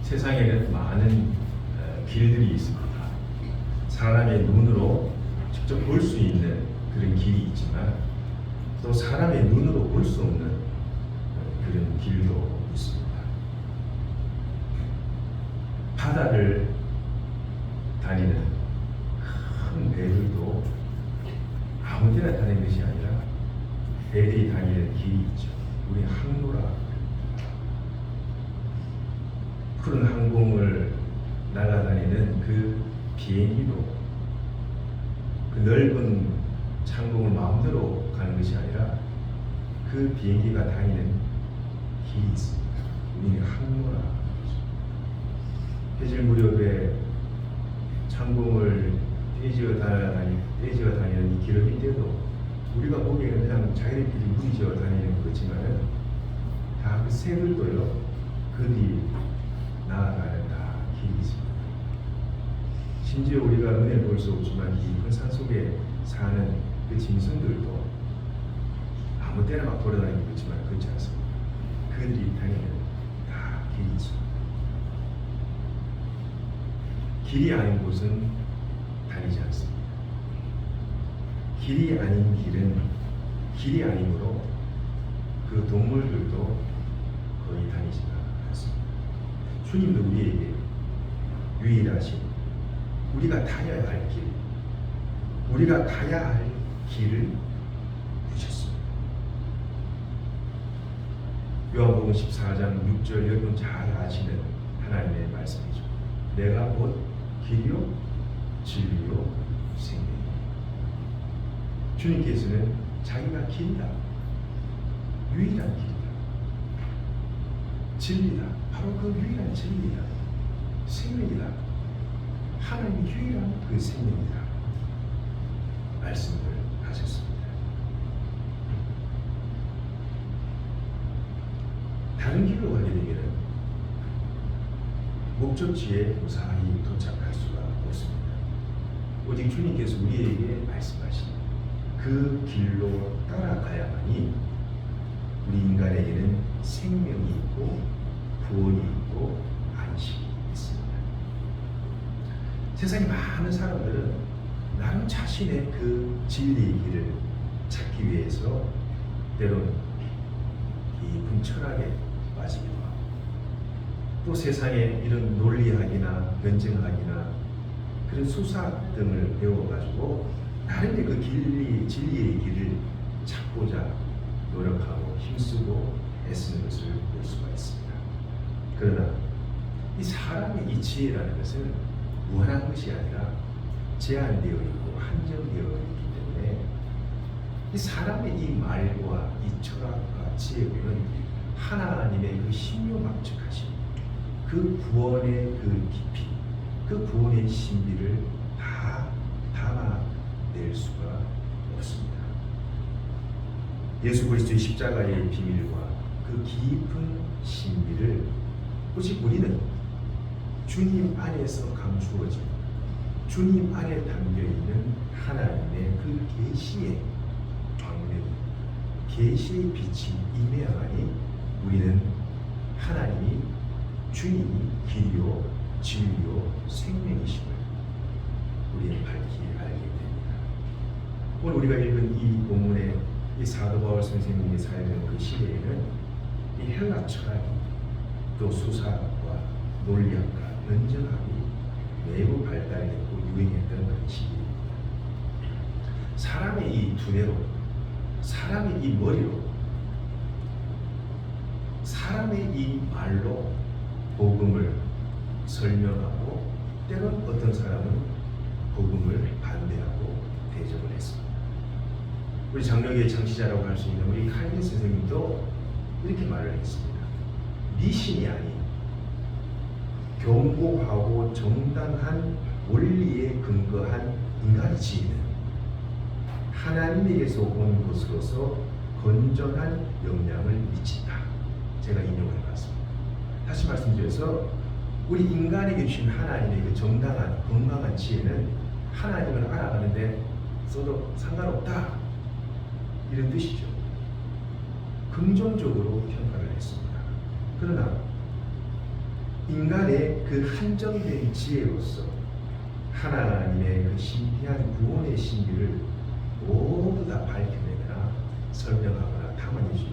세상에는 많은 길들이 있습니다. 사람의 눈으로 직접 볼 수 있는 그런 길이 있지만 또 사람의 눈으로 볼 수 없는 그런 길도 있습니다. 바다를 다니는 큰 배들도 아무 데나 다니는 것이 아니라 배들이 다니는 길이 있죠. 우리 항로라. 푸른 항공을 날아다니는 그 비행기도 그 넓은 창공을 마음대로 가는 것이 아니라 그 비행기가 다니는 길이 있습니다. 우리는 항로라. 해질 무렵에 창공을 떼지어 다니는 이 기러기 때도 우리가 보기에는 그냥 자기들끼리 무리지어 다니는 것 같지만은 다 그 새들도요, 그뒤 나아가는 다 길이 있습니다. 심지어 우리가 눈에 볼 수 없지만 깊은 산 속에 사는 그 짐승들도 아무 때나 막 돌아다니는 것 같지만 그렇지 않습니다. 그들이 다니는 다 길이 있습니다. 길이 아닌 곳은 다니지 않습니다. 길이 아닌 길은 길이 아니므로 그 동물들도 거의 다니지 않습니다. 주님도 우리에게 유일하신 우리가 다녀야 할 길, 우리가 가야 할 길을 주셨습니다. 요한복음 14장 6절 여러분 잘 아시는 하나님의 말씀이죠. 내가 곧 길이요 진리요 생명이요. 주님께서는 자기가 길이다, 유일한 길이다, 진리다, 바로 그 유일한 진리다, 생명이다, 하나님의 유일한 그 생명이다 말씀을 하셨습니다. 다른 길로 가게 되면 목적지에 무사히 도착할 수가 없습니다. 오직 주님께서 우리에게 말씀하신 그 길로 따라가야만이 우리 인간에게는 생명이 있고 구원이 있고 안식이 있습니다. 세상에 많은 사람들은 나름 자신의 그 진리의 길을 찾기 위해서 때로는 깊은 철학에 빠지기도 하고 또 세상에 이런 논리학이나 변증학이나 그런 수사 등을 배워가지고 나름의 그 진리의 길을 찾고자 노력하고 힘쓰고 애쓰는 것을 볼 수가 있습니다. 그러나 이 사람의 이 지혜라는 것은 무한한 것이 아니라 제한되어 있고 한정되어 있기 때문에 이 사람의 이 말과 이 철학과 지혜는 하나님의 그 신묘막측하신 그 구원의 그 깊이, 그 구원의 신비를 다 담아낼 수가 없습니다. 예수 그리스도의 십자가의 비밀과 그 깊은 신비를 오직 우리는 주님 안에서 감추어진 주님 안에 담겨있는 하나님의 그 계시의 방면, 계시의 빛이 임해야만이 우리는 하나님이 주님이 길이요 진리요 생명이심을 우리는 밝히 알게 됩니다. 오늘 우리가 읽은 이 본문의 이 사도 바울 선생님이 살던 그 시대에는 이 헬라 철학이 또 수사과 논리학과 변증학이 매우 발달했고 유행했던 그런 시기입니다. 사람의 이 두뇌로, 사람의 이 머리로, 사람의 이 말로 복음을 설명하고 때론 어떤 사람은 복음을 반대하고 대적을 했습니다. 우리 장로교의 창시자라고 할 수 있는 우리 칼빈 선생님도 이렇게 말을 했습니다. 미신이 아닌 견고하고 정당한 원리에 근거한 인간의 지혜는 하나님에게서 온 것으로서 건전한 영향을 미친다. 제가 인용을 해봤습니다. 다시 말씀드려서 우리 인간에게 주신 하나님의 그 정당한 건강한 지혜는 하나님을 알아가는데 써도 상관없다, 이런 뜻이죠. 긍정적으로 평가를 했습니다. 그러나 인간의 그 한정된 지혜로서 하나님의 그 신비한 구원의 신비를 모두 다 밝혀내거나 설명하거나 담아내지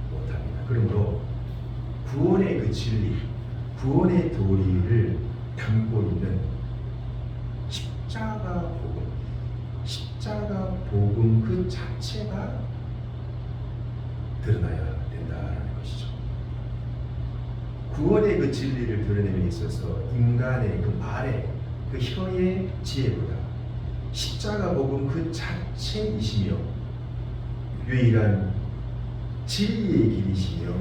못합니다. 그러므로 구원의 그 진리, 구원의 도리를 담고 있는 십자가 복음 그 자체가 드러나야 된다는 것이죠. 구원의 그 진리를 드러내는 데 있어서 인간의 그 말의 그 혀의 지혜보다 십자가 복음 그 자체이시며 유일한 진리의 길이시며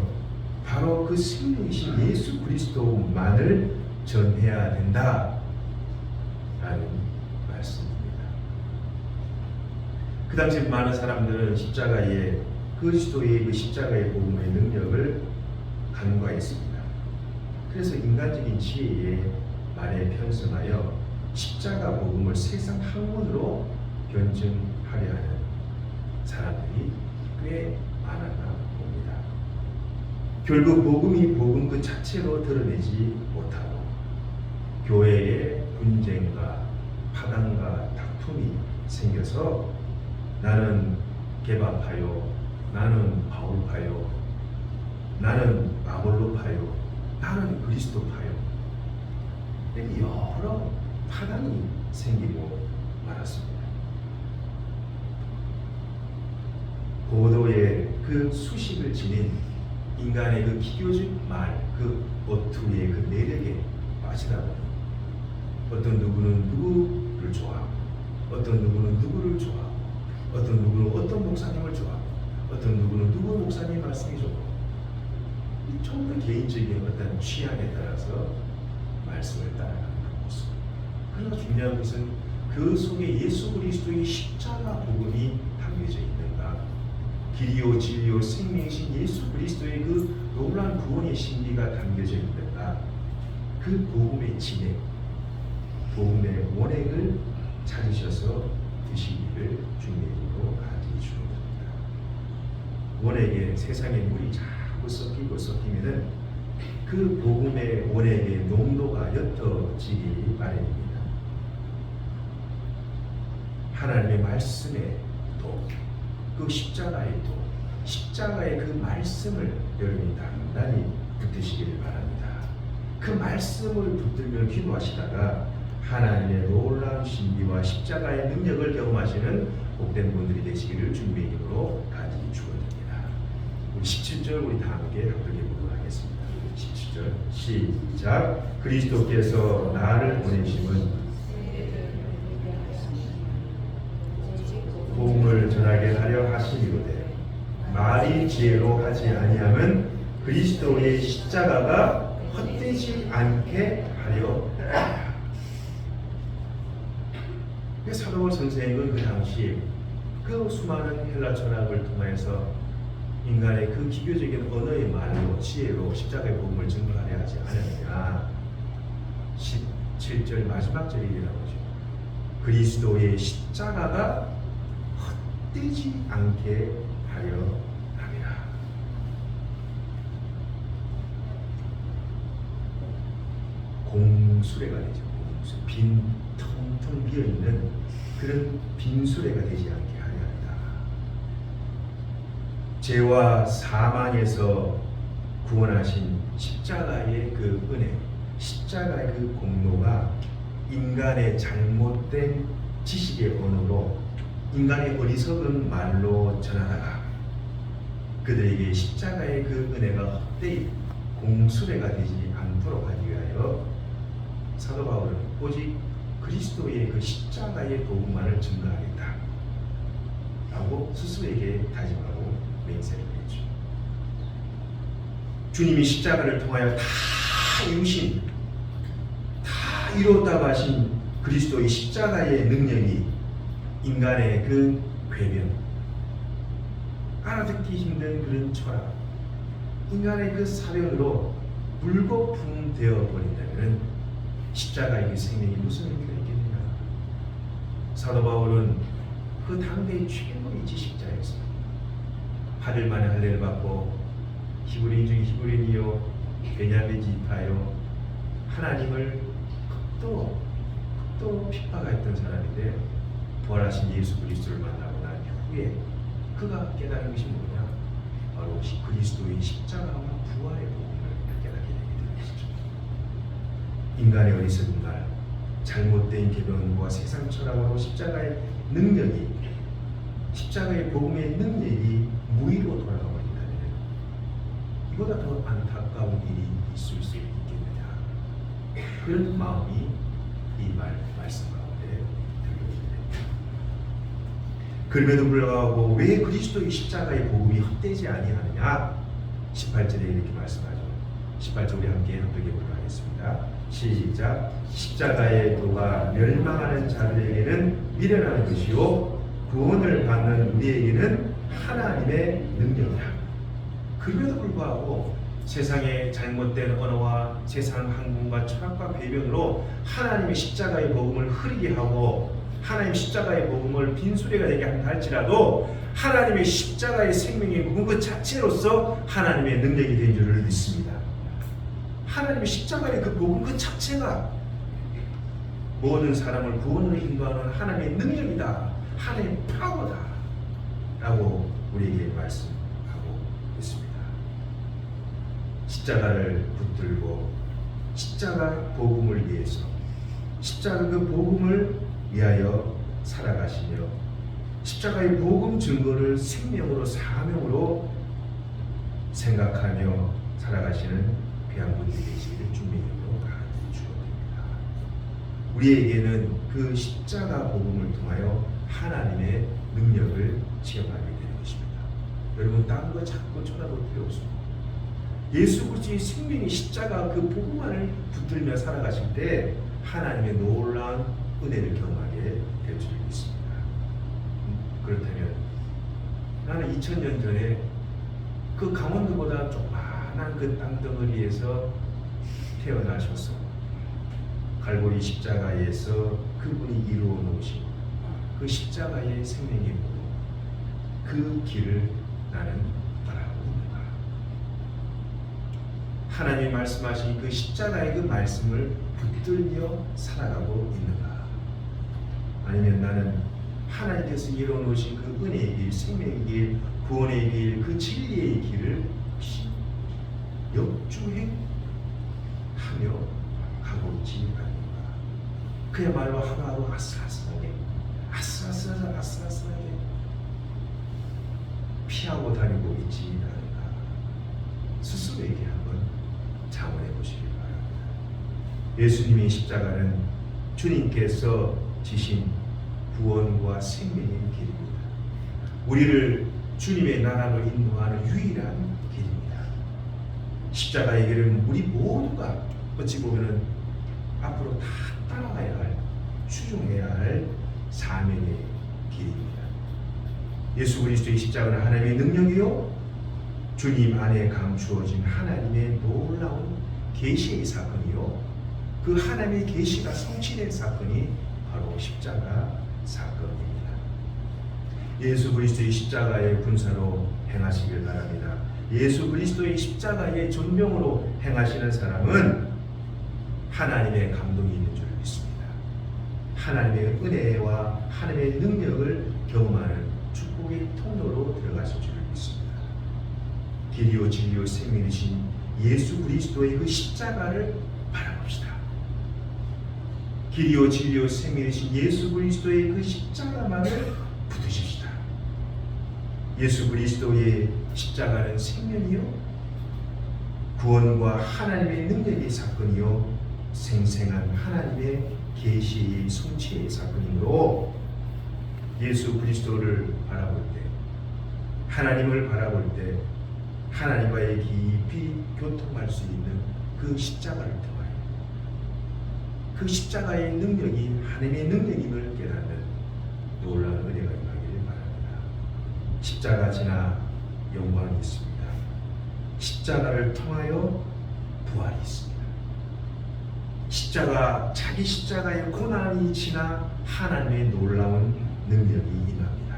바로 그 생명이신 예수 그리스도만을 전해야 된다라는 말씀입니다. 그 당시 많은 사람들은 십자가의 그리스도의 그 십자가의 복음의 능력을 간과했습니다. 그래서 인간적인 지혜의 말에 편승하여 십자가 복음을 세상 학문으로 변증하려 하는 사람들이 꽤 많았나 봅니다. 결국 복음이 복음 그 자체로 드러내지 못하고 교회에 분쟁과 파당과 다툼이 생겨서 나는 개바파요, 나는 바울파요, 나는 아볼로파요, 나는 그리스도파요. 여러 파당이 생기고 말았습니다. 고도의 그 수식을 지닌 인간의 그 기교적 말, 그 어투의 그 매력에 빠지다 보니 어떤 누구는 누구를 좋아하고 어떤 누구는 누구를 좋아하고 어떤 누구는 어떤 목사님을 좋아하고 어떤 누구는 누구 목사님 말씀이 좋고 좀 더 개인적인 어떤 취향에 따라서 말씀을 따라가는 모습. 그러나 중요한 것은 그 속에 예수 그리스도의 십자가 복음이 담겨져 있는가, 길이요 진리요 생명이신 예수 그리스도의 그 놀라운 구원의 신비가 담겨져 있는가, 그 복음의 진액, 복음의 원액을 찾으셔서 드시기를 주님으로 가르쳐 주옵니다. 원액에 세상의 물이 자꾸 섞이면은 그 복음의 원액의 농도가 옅어지기 마련입니다. 하나님의 말씀의 도, 그 십자가의 도, 십자가의 그 말씀을 여러분이 단단히 붙드시기를 바랍니다. 그 말씀을 붙들며 기도하시다가 하나님의 놀라운 신비와 십자가의 능력을 경험하시는 복된 분들이 되시기를 주님의 이름으로 간절히 축원드립니다. 우리 17절 우리 다 함께 합독해 보도록 하겠습니다. 17절 시작. 그리스도께서 나를 보내심은 복음을 전하게 하려 하시니로되 말이 지혜로 하지 아니하면 그리스도의 십자가가 헛되지 않게 하려 합니다. 사도 바울 선생은 그 당시 그 수많은 헬라 전학을 통해서 인간의 그 기교적인 언어의 말로 지혜로 십자가의 복음을 증거하려 하지 않았느냐. 17절 마지막 절이 나오죠. 그리스도의 십자가가 헛되지 않게 하려 합니다. 공수레가 되죠. 빈 텅텅 비어있는 그런 빈수레가 되지 않게 하려 합니다. 죄와 사망에서 구원하신 십자가의 그 은혜, 십자가의 그 공로가 인간의 잘못된 지식의 언어로 인간의 어리석은 말로 전하다가 그들에게 십자가의 그 은혜가 헛되이 공수레가 되지 않도록 하기 위하여 사도 바울은 오직 그리스도의 그 십자가의 복음만을 증거하겠다 라고 스스로에게 다짐하고 맹세를 했죠. 주님이 십자가를 통하여 다 이루신, 다 이뤘다고 하신 그리스도의 십자가의 능력이 인간의 그 궤변, 알아듣기 힘든 그런 철학, 인간의 그 사변으로 불거품 되어 버린다면 십자가의 그 생명이 무슨 의미가 있겠느냐. 사도 바울은 그 당대의 최고의 지식자였습니다. 8일 만에 할례를 받고 히브리인 중에 히브리인이요 베냐민 지파요 하나님을 극도로 핍박했던 사람인데 부활하신 예수 그리스도를 만나고 난 후에 그가 깨달은 것이 뭐냐? 바로 그리스도의 십자가와 부활의 복음을 깨닫게 되게 된 것이죠. 인간의 어리석은 날, 잘못된 계명과 세상 철학으로 십자가의 능력이, 십자가의 복음의 능력이 무의로 돌아가 버린다면 이보다 더 안타까운 일이 있을 수 있겠느냐. 그런 마음이 이 말씀 가운데 들려옵니다. 그럼에도 불구하고 왜 그리스도의 십자가의 복음이 헛되지 아니하느냐? 18절에 이렇게 말씀하죠. 18절 우리 함께 합독해보도록 하겠습니다. 시작. 십자가의 도가 멸망하는 자들에게는 미련한 것이요 구원을 받는 우리에게는 하나님의 능력이라. 그럼에도 불구하고 세상의 잘못된 언어와 세상 학문과 철학과 배변으로 하나님의 십자가의 복음을 흐리게 하고 하나님 십자가의 복음을 빈소리가 되게 한다 할지라도 하나님의 십자가의 생명의 복음 그 자체로서 하나님의 능력이 된 줄을 믿습니다. 하나님의 십자가의 그 복음 그 자체가 모든 사람을 구원으로 인도하는 하나님의 능력이다. 하나님의 파워다. 라고 우리에게 말씀하고 있습니다. 십자가를 붙들고 십자가 복음을 위해서 십자가 그 복음을 위하여 살아가시며 십자가의 복음 증거를 생명으로 사명으로 생각하며 살아가시는 귀한 분들이 계시기를 주님의 이름으로 간절히 축원드립니다. 우리에게는 그 십자가 복음을 통하여 하나님의 능력을 체험하게 되는 것입니다. 여러분 다른 거 자꾸 쳐다볼 필요 없습니다. 예수 그리스도의 생명의 십자가 그 복음만을 붙들며 살아가실 때 하나님의 놀라운 은혜를 경험하게 될 줄 믿습니다. 그렇다면 나는 2000년 전에 그 강원도보다 조그마한 그 땅덩어리에서 태어나셔서 갈보리 십자가에서 그분이 이루어 놓으신 그 십자가의 생명의 복음, 그 길을 나는 따라가고 있는가? 하나님이 말씀하신 그 십자가의 그 말씀을 붙들며 살아가고 있는가? 아니면 나는 하나님께서 이루어 놓으신 그 은혜의 길, 생명의 길, 구원의 길, 그 진리의 길을 역주행하며 가고 있지 않는가? 그야말로 하루하루 아슬아슬하게 피하고 다니고 있지 않은가? 스스로에게 한번 자문해 보시기 바랍니다. 예수님의 십자가는 주님께서 지신 구원과 생명의 길입니다. 우리를 주님의 나라로 인도하는 유일한 길입니다. 십자가의 길은 우리 모두가 어찌 보면은 앞으로 다 따라가야 할, 추종해야 할 사명의 길입니다. 예수 그리스도의 십자가는 하나님의 능력이요 주님 안에 감추어진 하나님의 놀라운 계시의 사건이요 그 하나님의 계시가 성취된 사건이 바로 십자가 사건입니다. 예수 그리스도의 십자가의 군사로 행하시길 바랍니다. 예수 그리스도의 십자가의 존명으로 행하시는 사람은 하나님의 감동이 있는 줄 믿습니다. 하나님의 은혜와 하나님의 능력을 경험하는 축복의 통로로 들어가실 줄 믿습니다. 길이요 진리요 생명이신 예수 그리스도의 그 십자가를 바라봅시다. 길이요 진리요 생명이신 예수 그리스도의 그 십자가만을 붙드십시다. 예수 그리스도의 십자가는 생명이요 구원과 하나님의 능력의 사건이요 생생한 하나님의 계시의 성취의 사건이므로 예수 그리스도를 바라볼 때 하나님을 바라볼 때 하나님과의 깊이 교통할 수 있는 그 십자가를 통하여 그 십자가의 능력이 하나님의 능력임을 깨닫는 놀라운 은혜가 임하기를 바랍니다. 십자가 지나 영광이 있습니다. 십자가를 통하여 부활이 있습니다. 십자가, 자기 십자가의 고난이 지나 하나님의 놀라운 능력이 임합니다.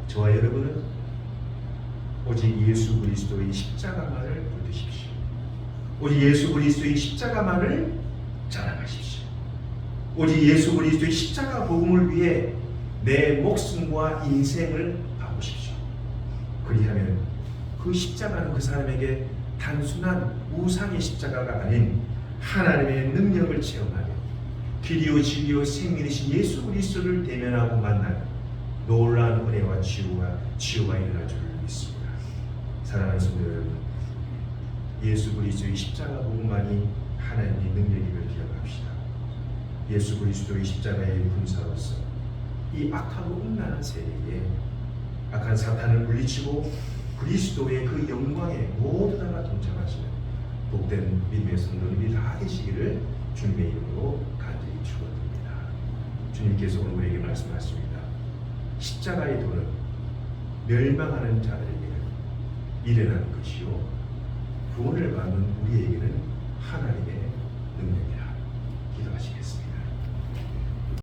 저와 여러분은 오직 예수 그리스도의 십자가만을 붙드십시오. 오직 예수 그리스도의 십자가만을 자랑하십시오. 오직 예수 그리스도의 십자가 복음을 위해 내 목숨과 인생을 바꾸십시오. 그리하면 그 십자가는 그 사람에게 단순한 우상의 십자가가 아닌 하나님의 능력을 체험하며 길이요 진리요 생명이신 예수 그리스도를 대면하고 만나는 놀라운 은혜와 치유가 일어날 줄 믿습니다. 사랑하는 성도 여러분, 예수 그리스도의 십자가 복음만이 하나님의 능력임을 기억합시다. 예수 그리스도의 십자가의 군사로서 이 악하고 음란한 세대에 악한 사탄을 물리치고 그리스도의 그 영광에 모두 다가 동참하시는 복된 믿음의 성도님이 다 되시기를 주님의 이름으로 간절히 축원드립니다. 주님께서 오늘 우리에게 말씀하십니다. 십자가의 도는 멸망하는 자들에게는 미련한 것이요 구원을 받는 우리에게는